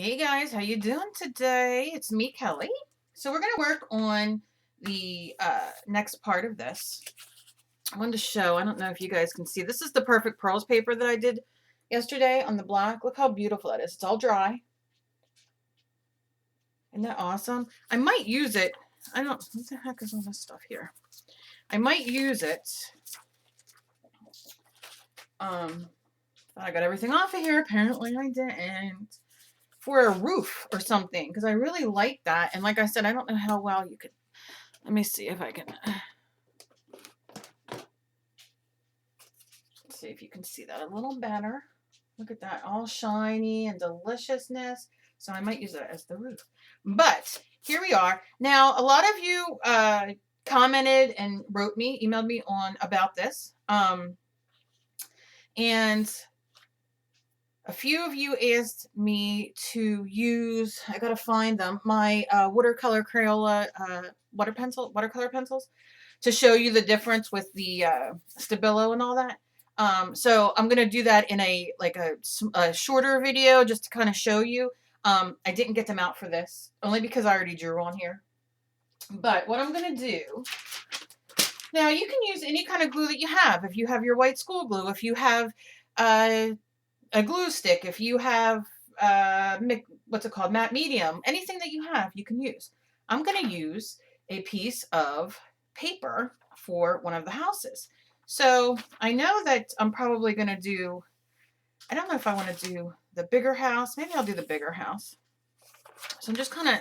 Hey guys, how you doing today? It's me, Kelly. So we're going to work on the next part of this. I wanted to show, I don't know if you guys can see, this is the Perfect Pearls paper that I did yesterday on the black. Look how beautiful that is. It's all dry. Isn't that awesome? I might use it. What the heck is all this stuff here? I might use it. I got everything off of here. Apparently I didn't. For a roof or something, because I really like that. And like I said, I don't know how well you could. Let me see if I can. See if you can see that a little better. Look at that, all shiny and deliciousness. So I might use that as the roof. But here we are. Now, a lot of you commented and wrote me, emailed me on about this. And a few of you asked me to use, I gotta find them, my watercolor Crayola watercolor pencils to show you the difference with the Stabilo and all that. So I'm gonna do that in a shorter video just to kind of show you. I didn't get them out for this only because I already drew on here. But what I'm gonna do now, you can use any kind of glue that you have. If you have your white school glue, if you have a glue stick, if you have what's it called, matte medium, anything that you have, you can use. I'm going to use a piece of paper for one of the houses. So I know that I'm probably going to do, I don't know if I want to do the bigger house. Maybe I'll do the bigger house. So I'm just kind of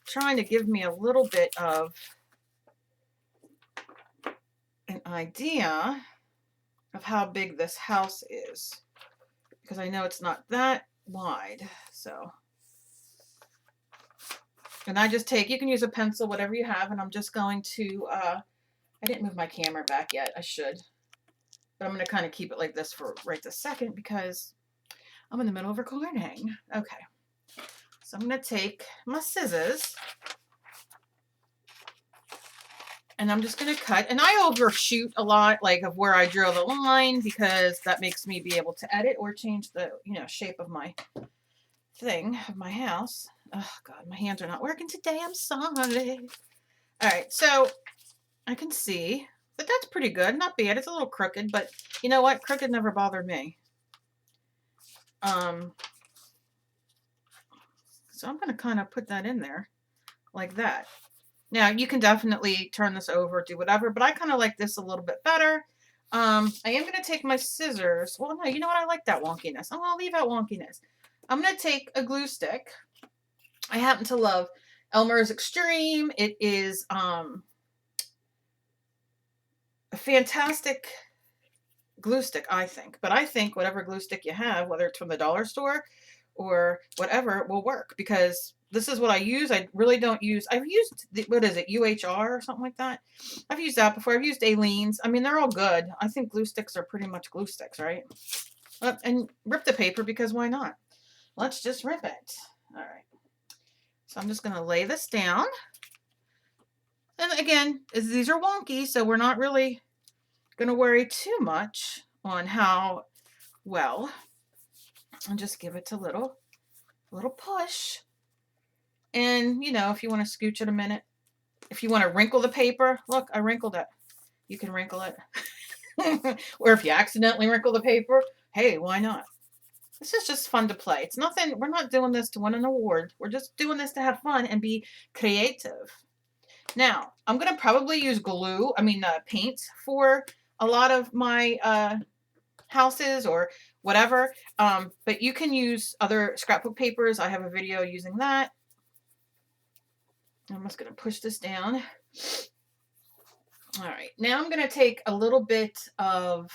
trying to give me a little bit of an idea of how big this house is, because I know it's not that wide. So, and I just take, you can use a pencil, whatever you have, and I'm just going to, I didn't move my camera back yet. I should, but I'm going to kind of keep it like this for right this second because I'm in the middle of recording. Okay. So I'm going to take my scissors and I'm just going to cut, and I overshoot a lot, like of where I drill the line, because that makes me be able to edit or change the, shape of my thing, of my house. Oh God, my hands are not working today. I'm sorry. All right, so I can see that that's pretty good. Not bad. It's a little crooked, but you know what? Crooked never bothered me. So I'm going to kind of put that in there like that. Now, you can definitely turn this over, do whatever, but I kind of like this a little bit better. I am going to take my scissors. Well, no, you know what? I like that wonkiness. I'm going to leave out wonkiness. I'm going to take a glue stick. I happen to love Elmer's Extreme. It is a fantastic glue stick, I think. But I think whatever glue stick you have, whether it's from the dollar store or whatever, will work, because this is what I use. I really don't use, I've used, what is it, UHR or something like that? I've used that before. I've used Aleene's. I mean, they're all good. I think glue sticks are pretty much glue sticks, right? And rip the paper, because why not? Let's just rip it. All right. So I'm just going to lay this down. And again, these are wonky, so we're not really going to worry too much on how well. And just give it a little push. And, if you want to scooch it a minute, if you want to wrinkle the paper, look, I wrinkled it. You can wrinkle it. Or if you accidentally wrinkle the paper, hey, why not? This is just fun to play. It's nothing, we're not doing this to win an award. We're just doing this to have fun and be creative. Now, I'm going to probably use paint for a lot of my houses or whatever. But you can use other scrapbook papers. I have a video using that. I'm just going to push this down. All right. Now I'm going to take a little bit of,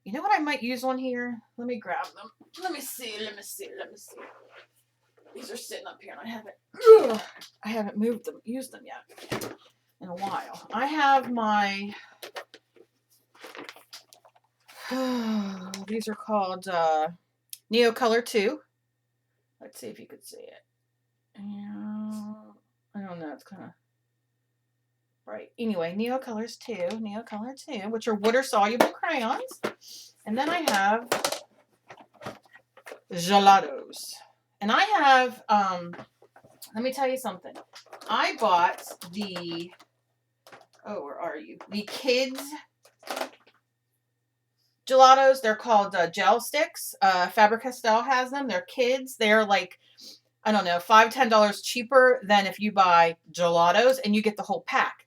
you know what I might use on here? Let me grab them. Let me see. These are sitting up here and I haven't used them yet in a while. I have my, these are called Neocolor 2. Let's see if you could see it. I don't know, it's kind of bright. Anyway, Neocolor 2, which are water-soluble crayons. And then I have Gelatos. And I have, let me tell you something. I bought the, oh, where are you? The kids gelatos. They're called gel sticks. Faber-Castell has them. They're kids. They're like, I don't know, $5–10 cheaper than if you buy gelatos, and you get the whole pack.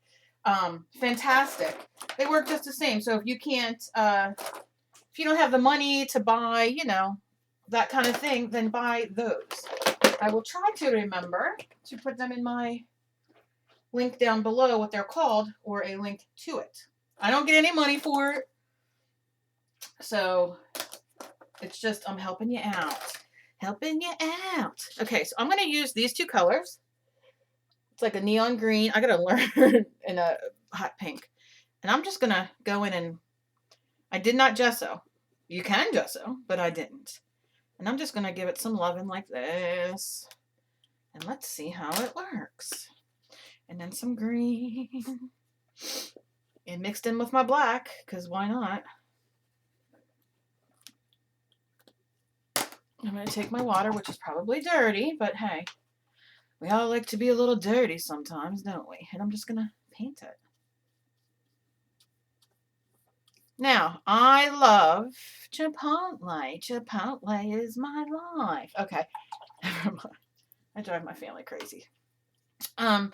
Fantastic. They work just the same. So if you can't, if you don't have the money to buy, you know, that kind of thing, then buy those. I will try to remember to put them in my link down below, what they're called, or a link to it. I don't get any money for it. So it's just, I'm helping you out. Helping you out. Okay, so I'm going to use these two colors. It's like a neon green. I got to learn in a hot pink. And I'm just going to go in and, I did not gesso. You can gesso, but I didn't. And I'm just going to give it some loving like this. And let's see how it works. And then some green. And mixed in with my black, because why not? I'm going to take my water, which is probably dirty, but hey, we all like to be a little dirty sometimes, don't we? And I'm just going to paint it. Now, I love Chipotle. Chipotle is my life. Okay, never mind. I drive my family crazy. I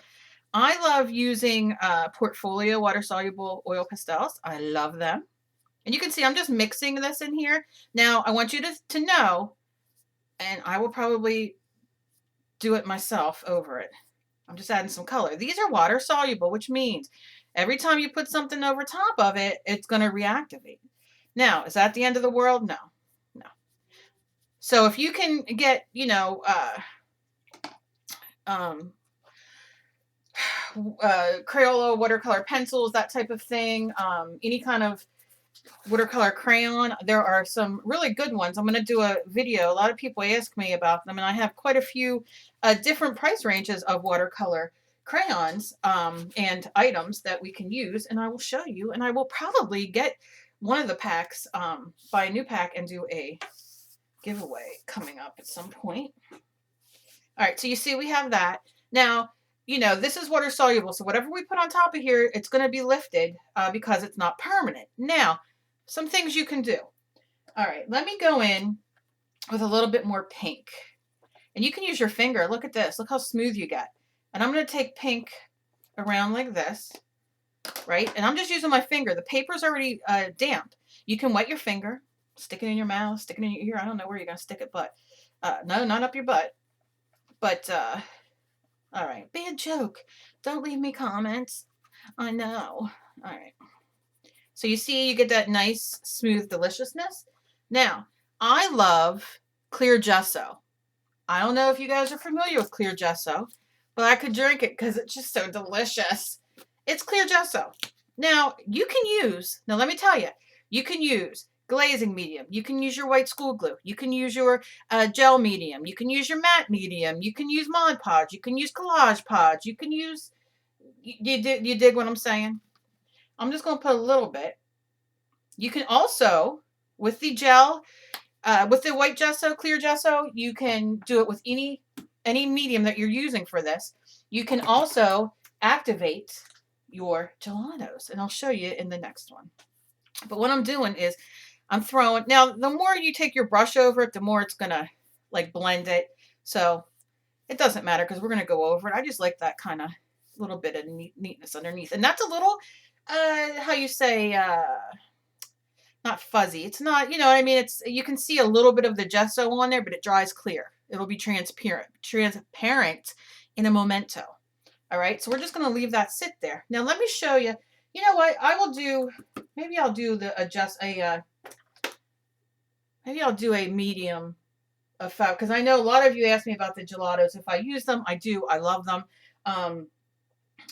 love using Portfolio water-soluble oil pastels. I love them. And you can see I'm just mixing this in here. Now, I want you to know, and I will probably do it myself over it. I'm just adding some color. These are water soluble, which means every time you put something over top of it, it's going to reactivate. Now, is that the end of the world? No, no. So if you can get, you know, Crayola watercolor pencils, that type of thing, any kind of watercolor crayon, there are some really good ones. I'm going to do a video. A lot of people ask me about them, and I have quite a few different price ranges of watercolor crayons and items that we can use, and I will show you. And I will probably get one of the packs, buy a new pack, and do a giveaway coming up at some point. All right, so you see we have that. Now, you know, this is water soluble, so whatever we put on top of here, it's going to be lifted because it's not permanent. Now, some things you can do. All right, let me go in with a little bit more pink. And you can use your finger. Look at this. Look how smooth you get. And I'm going to take pink around like this, right? And I'm just using my finger. The paper's already damp. You can wet your finger, stick it in your mouth, stick it in your ear. I don't know where you're going to stick it, but no, not up your butt. But, all right, bad joke. Don't leave me comments. I know. All right. So you see, you get that nice, smooth deliciousness. Now, I love clear gesso. I don't know if you guys are familiar with clear gesso, but I could drink it because it's just so delicious. It's clear gesso. Now, you can use, now let me tell you, you can use glazing medium. You can use your white school glue. You can use your gel medium. You can use your matte medium. You can use Mod Podge. You can use Collage Podge. You can use, you dig what I'm saying? I'm just going to put a little bit. You can also, with the gel, with the white gesso, clear gesso, you can do it with any medium that you're using for this. You can also activate your gelatos, and I'll show you in the next one. But what I'm doing is I'm throwing, now the more you take your brush over it, the more it's going to like blend it. So it doesn't matter because we're going to go over it. I just like that kind of little bit of neatness underneath. And that's a little, how you say, not fuzzy. It's not, you know what I mean? It's, you can see a little bit of the gesso on there, but it dries clear. It'll be transparent in a momento. All right. So we're just going to leave that sit there. Now let me show you, you know what? I will do, maybe I'll do maybe I'll do a medium of fat, because I know a lot of you ask me about the gelatos. If I use them, I do. I love them.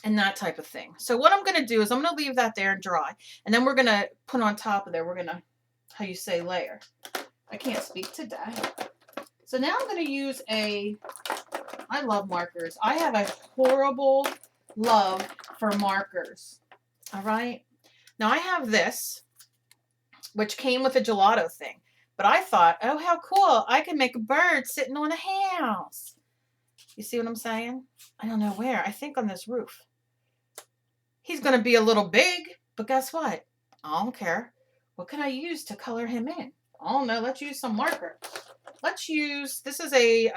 And that type of thing. So what I'm going to do is I'm going to leave that there and dry. And then we're going to put on top of there, we're going to, how you say, layer. I can't speak today. So now I'm going to use I love markers. I have a horrible love for markers. All right. Now I have this, which came with a gelato thing. But I thought, oh, how cool. I can make a bird sitting on a house. You see what I'm saying? I don't know where. I think on this roof. He's going to be a little big, but guess what? I don't care. What can I use to color him in? I don't know. Let's use some marker. Let's use, this is a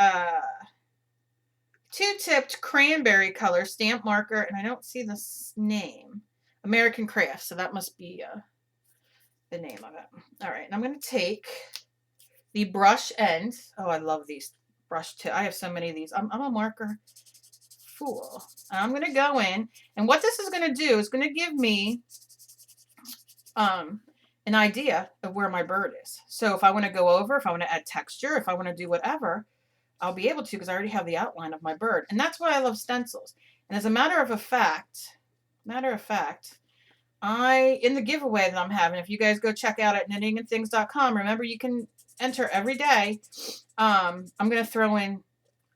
two-tipped cranberry color stamp marker, and I don't see this name. American Crafts, so that must be the name of it. All right, and I'm going to take the brush end. Oh, I love these brush tips. I have so many of these. I'm a marker fool. I'm going to go in, and what this is going to do is going to give me an idea of where my bird is. So if I want to go over, if I want to add texture, if I want to do whatever, I'll be able to because I already have the outline of my bird. And that's why I love stencils. And as a matter of fact, in the giveaway that I'm having, if you guys go check out at knittingnthings.com, remember you can enter every day. I'm going to throw in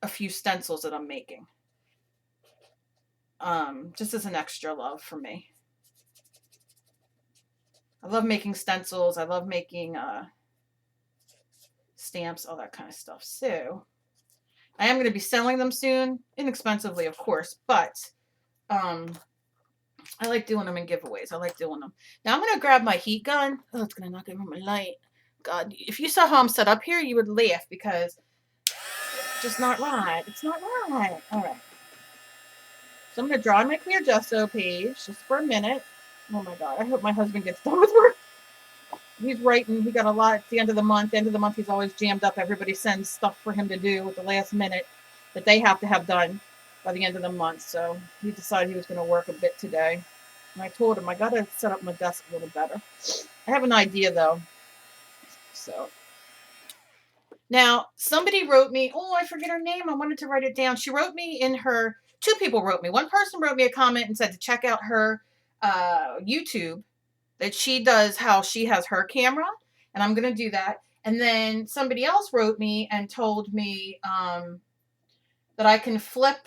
a few stencils that I'm making. Just as an extra love for me. I love making stencils. I love making stamps, all that kind of stuff. So I am going to be selling them soon, inexpensively, of course, but I like doing them in giveaways. I like doing them. Now I'm going to grab my heat gun. Oh, it's going to knock over my light. God, if you saw how I'm set up here, you would laugh because it's just not right. It's not right. All right. So I'm going to draw on my clear gesso page just for a minute. Oh my God, I hope my husband gets done with work. He's writing. He got a lot at the end of the month. End of the month, he's always jammed up. Everybody sends stuff for him to do at the last minute that they have to have done by the end of the month. So he decided he was going to work a bit today. And I told him I got to set up my desk a little better. I have an idea though. So now somebody wrote me. Oh, I forget her name. I wanted to write it down. She wrote me in her. Two people wrote me. One person wrote me a comment and said to check out her YouTube, that she does how she has her camera, and I'm going to do that. And then somebody else wrote me and told me that I can flip,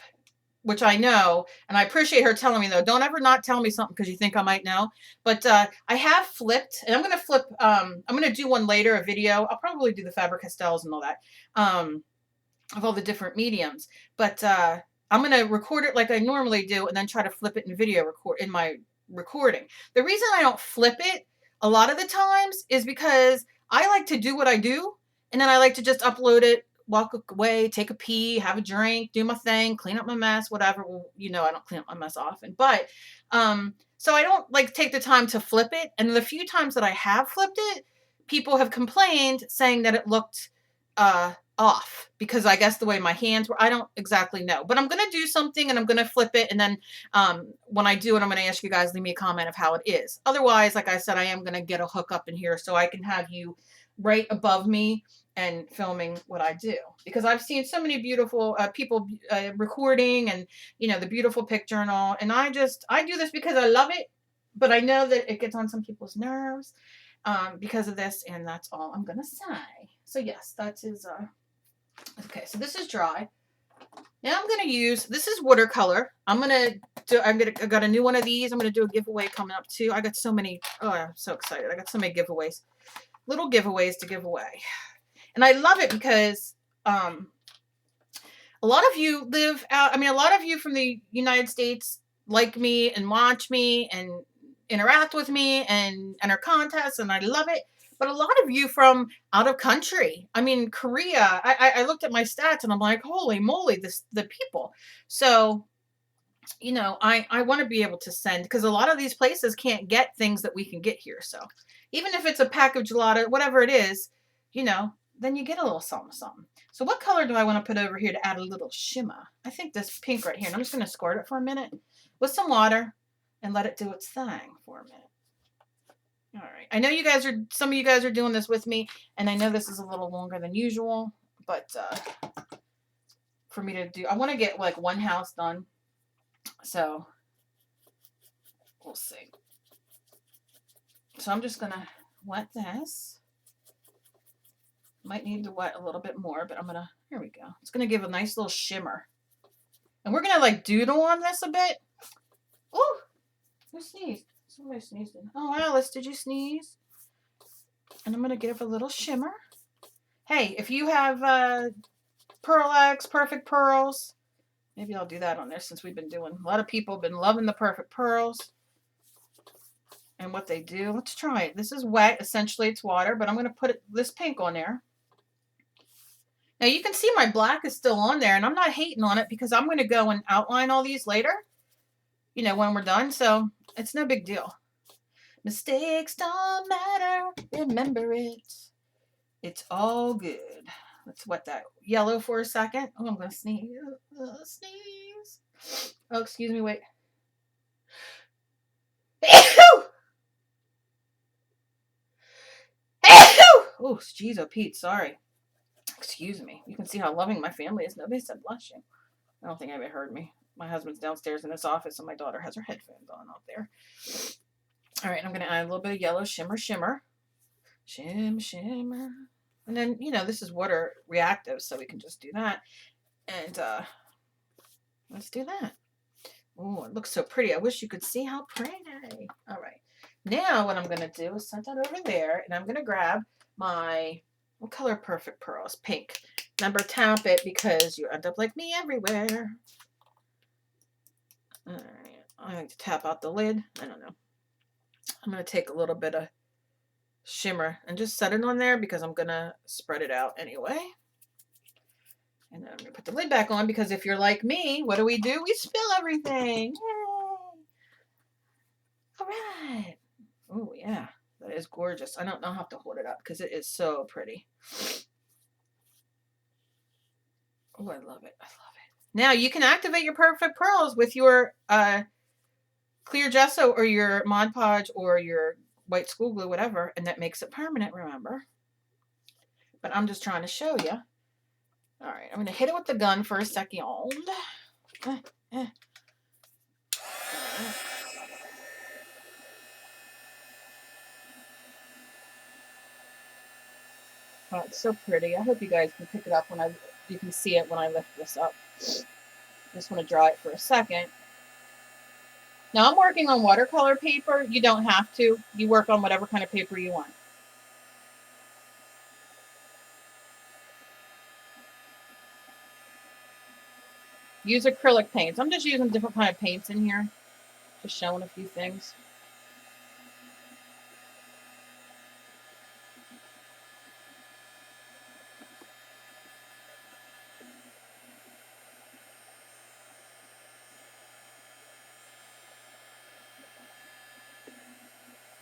which I know, and I appreciate her telling me, though. Don't ever not tell me something because you think I might know. But I have flipped, and I'm going to flip, I'm going to do one later, a video. I'll probably do the Faber-Castells and all that, of all the different mediums. But I'm going to record it like I normally do and then try to flip it in video in my recording. The reason I don't flip it a lot of the times is because I like to do what I do, and then I like to just upload it, walk away, take a pee, have a drink, do my thing, clean up my mess, whatever. Well, you know, I don't clean up my mess often, but so I don't like take the time to flip it. And the few times that I have flipped it, people have complained saying that it looked off because I guess the way my hands were, I don't exactly know, but I'm going to do something and I'm going to flip it. And then when I do it, I'm going to ask you guys, leave me a comment of how it is. Otherwise, like I said, I am going to get a hook up in here so I can have you right above me and filming what I do, because I've seen so many beautiful people recording and, you know, the beautiful picture and all. And I do this because I love it, but I know that it gets on some people's nerves because of this. And that's all I'm going to say. So yes, that is, okay, so this is dry. Now I'm going to use, this is watercolor. I got a new one of these. I'm going to do a giveaway coming up too. I got so many, oh, I'm so excited. I got so many giveaways, little giveaways to give away. And I love it because a lot of you live out, I mean, a lot of you from the United States like me and watch me and interact with me and enter contests, and I love it. But a lot of you from out of country, I mean, Korea, I looked at my stats and I'm like, holy moly, the people. So, you know, I want to be able to send, because a lot of these places can't get things that we can get here. So even if it's a pack of gelato, whatever it is, you know, then you get a little something, something. So what color do I want to put over here to add a little shimmer? I think this pink right here. And I'm just going to squirt it for a minute with some water and let it do its thing for a minute. All right. I know some of you guys are doing this with me, and I know this is a little longer than usual, but for me to do, I want to get like one house done. So we'll see. So I'm just going to wet this. Might need to wet a little bit more, but here we go. It's going to give a nice little shimmer. And we're going to like doodle on this a bit. Oh, who sneezed? Somebody sneezed in. Oh, Alice, did you sneeze? And I'm going to give a little shimmer. hey, if you have Pearl X, Perfect Pearls, maybe I'll do that on there since we've been doing, a lot of people have been loving the Perfect Pearls and what they do. Let's try it. This is wet. Essentially, it's water, but I'm going to put this pink on there. Now, you can see my black is still on there, and I'm not hating on it because I'm going to go and outline all these later, you know, when we're done, so it's no big deal. Mistakes don't matter. Remember it. It's all good. Let's wet that yellow for a second. Oh, I'm going to sneeze. Sneeze. Oh, excuse me. Wait. Oh, jeez, oh, Pete, sorry. Excuse me. You can see how loving my family is. Nobody said blushing. I don't think anybody heard me. My husband's downstairs in his office, and my daughter has her headphones on out there. All right, I'm going to add a little bit of yellow shimmer, shimmer. Shimmer, shimmer. And then, you know, this is water reactive, so we can just do that. And let's do that. Oh, it looks so pretty. I wish you could see how pretty. All right. Now what I'm going to do is set that over there, and I'm going to grab my, what color Perfect Pearls? Pink. Remember, tap it because you end up like me everywhere. All right. I like to tap out the lid. I don't know. I'm going to take a little bit of shimmer and just set it on there because I'm going to spread it out anyway. And then I'm going to put the lid back on because if you're like me, what do? We spill everything. Yay! All right. Oh, yeah. That is gorgeous. I don't know how to hold it up because it is so pretty. Oh, I love it. I love it. Now, you can activate your Perfect Pearls with your clear gesso or your Mod Podge or your white school glue, whatever, and that makes it permanent, remember? But I'm just trying to show you. All right, I'm going to hit it with the gun for a second. Oh, it's so pretty. I hope you guys can pick it up when you can see it when I lift this up. Just want to dry it for a second. Now I'm working on watercolor paper. You don't have to. You work on whatever kind of paper you want. Use acrylic paints. I'm just using different kind of paints in here. Just showing a few things.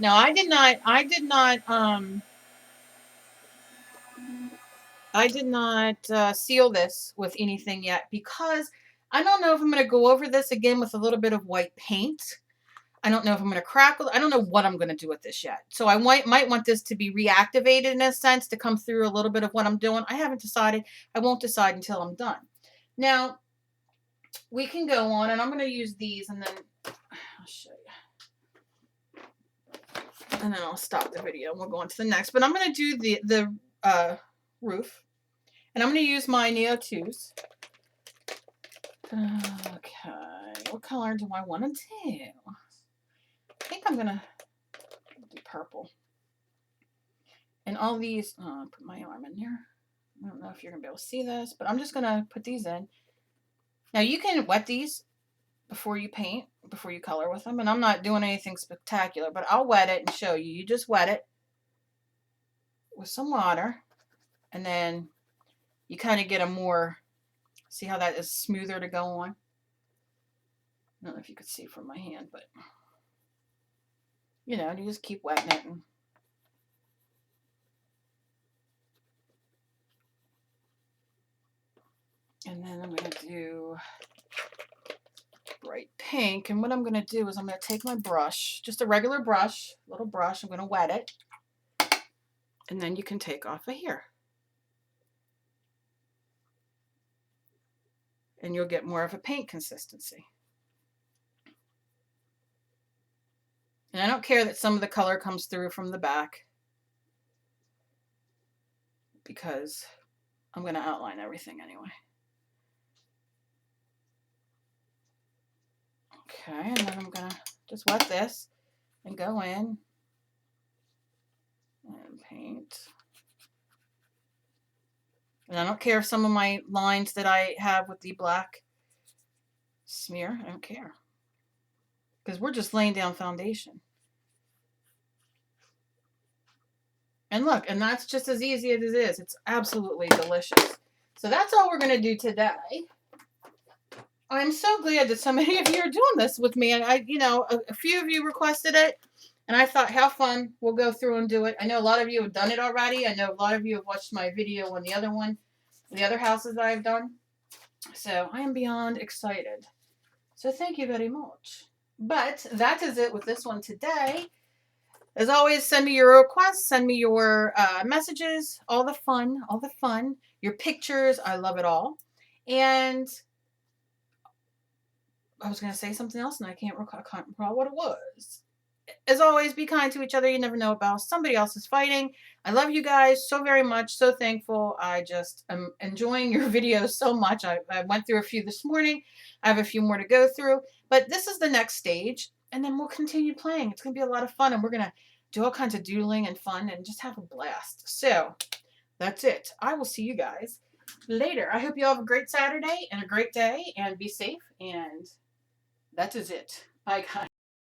Now I did not seal this with anything yet because I don't know if I'm going to go over this again with a little bit of white paint. I don't know if I'm going to crackle. I don't know what I'm going to do with this yet. So I might want this to be reactivated in a sense to come through a little bit of what I'm doing. I haven't decided. I won't decide until I'm done. Now, we can go on, and I'm going to use these, and then I'll show you. And then I'll stop the video, and we'll go on to the next. But I'm going to do the roof, and I'm going to use my Neo 2s. Okay, what color do I want to do? I think I'm going to do purple. And all these, put my arm in there. I don't know if you're going to be able to see this, but I'm just going to put these in. Now you can wet these before you paint, before you color with them. And I'm not doing anything spectacular, but I'll wet it and show you. You just wet it with some water. And then you kind of get a more, see how that is smoother to go on? I don't know if you could see from my hand, but you know, you just keep wetting it. And then I'm going to do bright pink. And what I'm going to do is I'm going to take my brush, just a regular brush, little brush. I'm going to wet it. And then you can take off of here. And you'll get more of a paint consistency. And I don't care that some of the color comes through from the back because I'm going to outline everything anyway. Okay, and then I'm going to just wet this and go in and paint. And I don't care if some of my lines that I have with the black smear, I don't care. Because we're just laying down foundation. And look, and that's just as easy as it is. It's absolutely delicious. So that's all we're going to do today. I'm so glad that so many of you are doing this with me. And you know, a few of you requested it. And I thought, how fun. We'll go through and do it. I know a lot of you have done it already. I know a lot of you have watched my video on the other one, the other houses that I've done. So I am beyond excited. So thank you very much. But that is it with this one today. As always, send me your requests, send me your messages, all the fun, your pictures. I love it all. And I was going to say something else, and I can't recall what it was. As always, be kind to each other. You never know about somebody else is fighting. I love you guys so very much. So thankful. I just am enjoying your videos so much. I went through a few this morning. I have a few more to go through. But this is the next stage. And then we'll continue playing. It's going to be a lot of fun. And we're going to do all kinds of doodling and fun and just have a blast. So that's it. I will see you guys later. I hope you all have a great Saturday and a great day. And be safe. And that is it. Bye, guys.